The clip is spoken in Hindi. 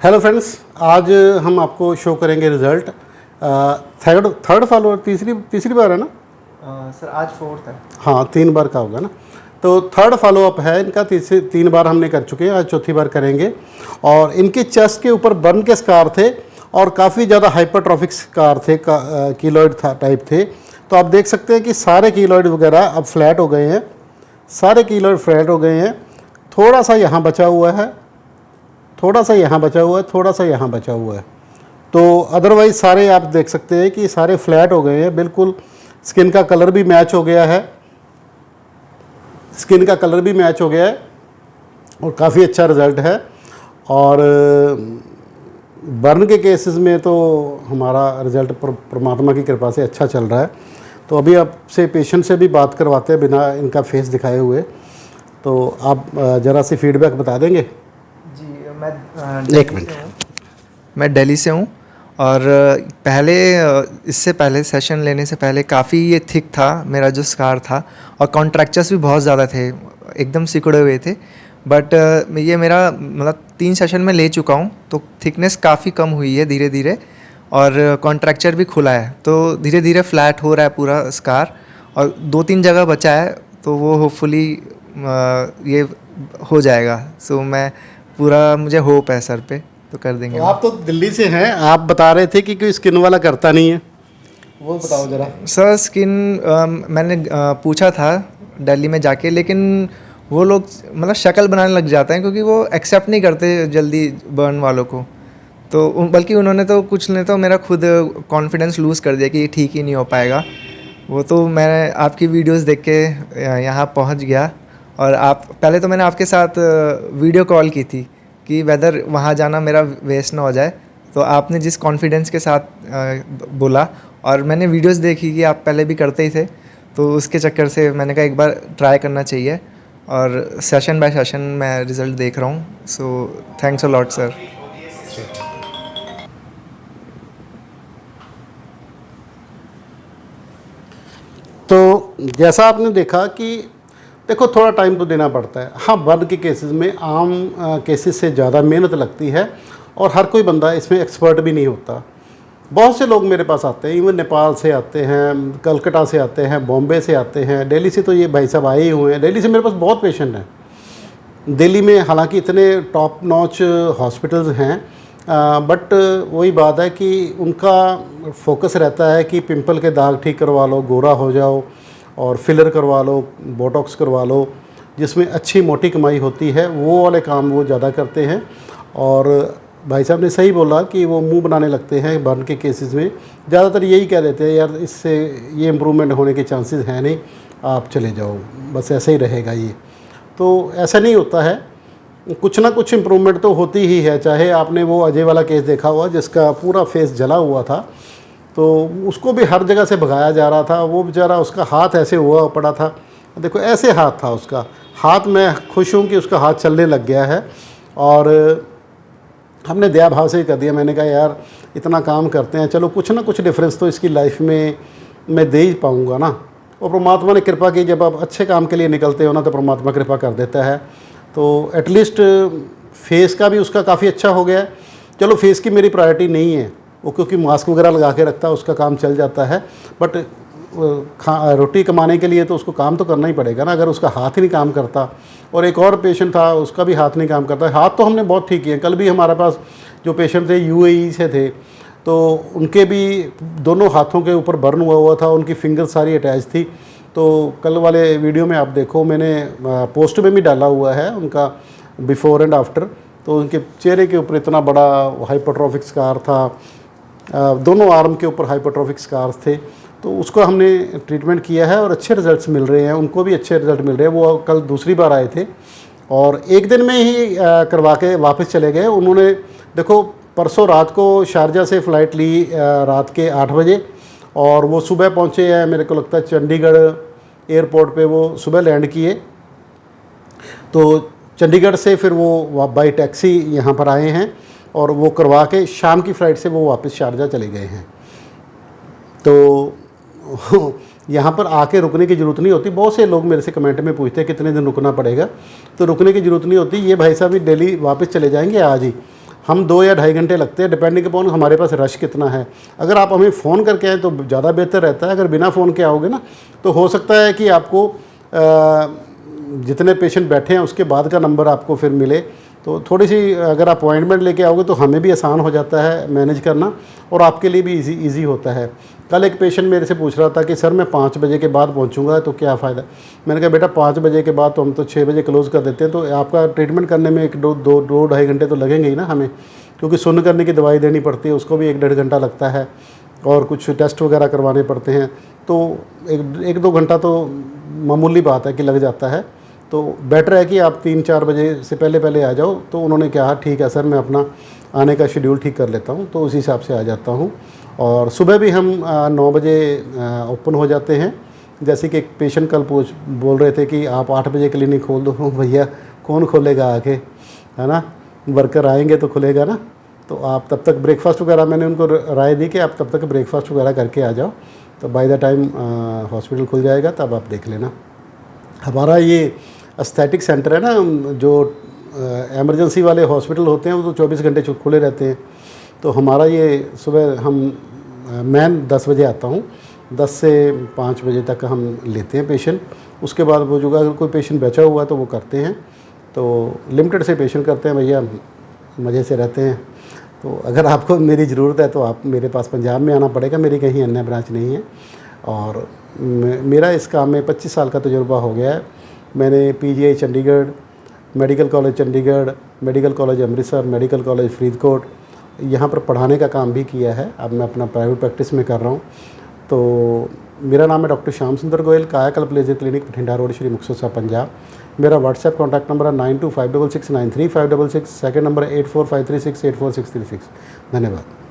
हेलो फ्रेंड्स, आज हम आपको शो करेंगे रिज़ल्ट। थर्ड फॉलोअर तीसरी बार है ना सर आज फोर्थ है। हाँ, 3 बार का होगा ना। तो थर्ड फॉलोअप है इनका। 3 बार हमने कर चुके हैं, आज चौथी बार करेंगे। और इनके चेस्ट के ऊपर बर्न के स्कार थे और काफ़ी ज़्यादा हाइपरट्रॉफिक स्कार थे, कीलॉइड टाइप थे। तो आप देख सकते हैं कि सारे कीलॉइड वगैरह अब फ्लैट हो गए हैं, सारे कीलॉइड फ्लैट हो गए हैं। थोड़ा सा यहाँ बचा हुआ है, थोड़ा सा यहाँ बचा हुआ है, थोड़ा सा यहाँ बचा हुआ है। तो अदरवाइज़ सारे आप देख सकते हैं कि सारे फ्लैट हो गए हैं बिल्कुल। स्किन का कलर भी मैच हो गया है, स्किन का कलर भी मैच हो गया है और काफ़ी अच्छा रिज़ल्ट है। और बर्न के केसेस में तो हमारा रिज़ल्ट परमात्मा की कृपा से अच्छा चल रहा है। तो अभी आपसे पेशेंट से भी बात करवाते हैं बिना इनका फेस दिखाए हुए। तो आप ज़रा सी फीडबैक बता देंगे? जी मैं एक मिनट। मैं दिल्ली से हूँ और इससे पहले सेशन लेने से पहले काफ़ी ये थिक था मेरा जो स्कार था, और कॉन्ट्रैक्चर्स भी बहुत ज़्यादा थे, एकदम सिकुड़े हुए थे। बट ये मेरा मतलब 3 सेशन में ले चुका हूँ, तो थिकनेस काफ़ी कम हुई है धीरे धीरे, और कॉन्ट्रैक्चर भी खुला है। तो धीरे धीरे फ्लैट हो रहा है पूरा स्कार, और 2-3 जगह बचा है, तो वो होपफुली ये हो जाएगा। सो मैं पूरा, मुझे होप है सर पे, तो कर देंगे। तो आप तो दिल्ली से हैं, आप बता रहे थे कि कोई स्किन वाला करता नहीं है, वो बताओ ज़रा। सर स्किन मैंने पूछा था दिल्ली में जाके, लेकिन वो लोग मतलब शक्ल बनाने लग जाते हैं, क्योंकि वो एक्सेप्ट नहीं करते जल्दी बर्न वालों को। तो बल्कि उन्होंने तो कुछ ने तो मेरा खुद कॉन्फिडेंस लूज़ कर दिया कि ये ठीक ही नहीं हो पाएगा। वो तो मैं आपकी वीडियोस देख के यहाँ पहुँच गया, और पहले तो मैंने आपके साथ वीडियो कॉल की थी कि वेदर वहाँ जाना मेरा वेस्ट ना हो जाए। तो आपने जिस कॉन्फिडेंस के साथ बोला, और मैंने वीडियोस देखी कि आप पहले भी करते ही थे, तो उसके चक्कर से मैंने कहा एक बार ट्राई करना चाहिए, और सेशन बाय सेशन मैं रिज़ल्ट देख रहा हूँ। So thanks a lot sir. तो जैसा आपने देखा कि देखो, थोड़ा टाइम तो देना पड़ता है। हाँ, बर्न के केसेस में आम केसेस से ज़्यादा मेहनत लगती है, और हर कोई बंदा इसमें एक्सपर्ट भी नहीं होता। बहुत से लोग मेरे पास आते हैं, इवन नेपाल से आते हैं, कलकत्ता से आते हैं, बॉम्बे से आते हैं, दिल्ली से तो ये भाई साहब आए ही हुए हैं। दिल्ली से मेरे पास बहुत पेशेंट हैं। दिल्ली में हालांकि इतने टॉप नॉच हॉस्पिटल्स हैं, बट वही बात है कि उनका फोकस रहता है कि पिंपल के दाग ठीक करवा लो, गोरा हो जाओ, और फिलर करवा लो, बोटॉक्स करवा लो, जिसमें अच्छी मोटी कमाई होती है, वो वाले काम वो ज़्यादा करते हैं। और भाई साहब ने सही बोला कि वो मुंह बनाने लगते हैं बर्न के केसेस में। ज़्यादातर यही कह देते हैं, यार इससे ये इम्प्रूवमेंट होने के चांसेस हैं नहीं, आप चले जाओ, बस ऐसे ही रहेगा ये। तो ऐसा नहीं होता है, कुछ ना कुछ इम्प्रूवमेंट तो होती ही है। चाहे आपने वो अजय वाला केस देखा हुआ जिसका पूरा फेस जला हुआ था, तो उसको भी हर जगह से भगाया जा रहा था। वो बेचारा, उसका हाथ ऐसे हुआ पड़ा था, देखो ऐसे हाथ था उसका हाथ। मैं खुश हूँ कि उसका हाथ चलने लग गया है, और हमने दया भाव से ही कर दिया। मैंने कहा यार इतना काम करते हैं, चलो कुछ ना कुछ डिफरेंस तो इसकी लाइफ में मैं दे ही पाऊँगा ना। और परमात्मा ने कृपा की, जब आप अच्छे काम के लिए निकलते हो ना, तो परमात्मा कृपा कर देता है। तो एटलीस्ट फेस का भी उसका काफ़ी अच्छा हो गया है। चलो फेस की मेरी प्रायोरिटी नहीं है वो, क्योंकि मास्क वगैरह लगा के रखता है, उसका काम चल जाता है। बट रोटी कमाने के लिए तो उसको काम तो करना ही पड़ेगा ना, अगर उसका हाथ ही नहीं काम करता। और एक और पेशेंट था, उसका भी हाथ नहीं काम करता। हाथ तो हमने बहुत ठीक किए। कल भी हमारे पास जो पेशेंट थे यूएई से थे, तो उनके भी दोनों हाथों के ऊपर बर्न हुआ था, उनकी फिंगर सारी अटैच थी। तो कल वाले वीडियो में आप देखो, मैंने पोस्ट में भी डाला हुआ है उनका बिफ़ोर एंड आफ्टर। तो उनके चेहरे के ऊपर इतना बड़ा हाइपरट्रॉफिक स्कार था, दोनों आर्म के ऊपर हाइपरट्रॉफिक स्कार्स थे। तो उसको हमने ट्रीटमेंट किया है और अच्छे रिज़ल्ट्स मिल रहे हैं, उनको भी अच्छे रिज़ल्ट मिल रहे हैं। वो कल दूसरी बार आए थे और एक दिन में ही करवा के वापस चले गए। उन्होंने देखो, परसों रात को शारजा से फ़्लाइट ली रात के 8 बजे, और वो सुबह पहुँचे हैं, मेरे को लगता है चंडीगढ़ एयरपोर्ट पे वो सुबह लैंड किए। तो चंडीगढ़ से फिर वो बाई टैक्सी यहाँ पर आए हैं, और वो करवा के शाम की फ़्लाइट से वो वापस शारजा चले गए हैं। तो यहाँ पर आके रुकने की ज़रूरत नहीं होती। बहुत से लोग मेरे से कमेंट में पूछते हैं कितने दिन रुकना पड़ेगा, तो रुकने की ज़रूरत नहीं होती। ये भाई साहब भी दिल्ली वापस चले जाएंगे आज ही। हम 2 या ढाई घंटे लगते हैं, डिपेंडिंग अपॉन हमारे पास रश कितना है। अगर आप हमें फ़ोन करके आएँ तो ज़्यादा बेहतर रहता है। अगर बिना फ़ोन के आओगे ना तो हो सकता है कि आपको जितने पेशेंट बैठे हैं उसके बाद का नंबर आपको फिर मिले। तो थोड़ी सी अगर आप अपॉइंटमेंट लेके आओगे तो हमें भी आसान हो जाता है मैनेज करना, और आपके लिए भी ईज़ी होता है। कल एक पेशेंट मेरे से पूछ रहा था कि सर मैं 5 बजे के बाद पहुंचूंगा तो क्या फ़ायदा। मैंने कहा बेटा 5 बजे के बाद तो हम तो 6 बजे क्लोज़ कर देते हैं, तो आपका ट्रीटमेंट करने में 1 2 ढाई घंटे तो लगेंगे ही ना हमें, क्योंकि सुन्न करने की दवाई देनी पड़ती है, उसको भी 1 डेढ़ घंटा लगता है, और कुछ टेस्ट वगैरह करवाने पड़ते हैं। तो 1 2 घंटा तो मामूली बात है कि लग जाता है। तो बेटर है कि आप 3 4 बजे से पहले आ जाओ। तो उन्होंने कहा ठीक है सर, मैं अपना आने का शेड्यूल ठीक कर लेता हूँ, तो उसी हिसाब से आ जाता हूँ। और सुबह भी हम 9 बजे ओपन हो जाते हैं। जैसे कि एक पेशेंट कल बोल रहे थे कि आप 8 बजे क्लिनिक खोल दो। भैया कौन खोलेगा आके, है ना, वर्कर आएंगे तो खुलेगा ना। तो आप तब तक ब्रेकफास्ट वगैरह, मैंने उनको राय दी कि आप तब तक ब्रेकफास्ट वगैरह करके आ जाओ, तो बाय द टाइम हॉस्पिटल खुल जाएगा तब आप देख लेना। हमारा ये एस्थेटिक सेंटर है ना, जो एमरजेंसी वाले हॉस्पिटल होते हैं वो तो 24 घंटे खुले रहते हैं। तो हमारा ये सुबह मैं 10 बजे आता हूँ, 10 से 5 बजे तक हम लेते हैं पेशेंट। उसके बाद वो जो अगर कोई पेशेंट बचा हुआ तो वो करते हैं, तो लिमिटेड से पेशेंट करते हैं भैया, मज़े से रहते हैं। तो अगर आपको मेरी ज़रूरत है तो आप मेरे पास पंजाब में आना पड़ेगा, मेरी कहीं अन्य ब्रांच नहीं है। और मेरा इस काम में 25 साल का तजुर्बा हो गया है। मैंने PGI Chandigarh, medical college Chandigarh, medical college Amritsar, medical college Faridkot, यहाँ पर पढ़ाने का काम भी किया है। अब मैं अपना प्राइवेट प्रैक्टिस में कर रहा हूँ। तो मेरा नाम है doctor Shyam Sundar Goyal, Kayakalp laser clinic, Bathinda road, Shri Muktsar Sahib, Punjab. मेरा व्हाट्सएप कॉन्टैक्ट नंबर है 9256693566। सेकंड नंबर है 8453684636। धन्यवाद।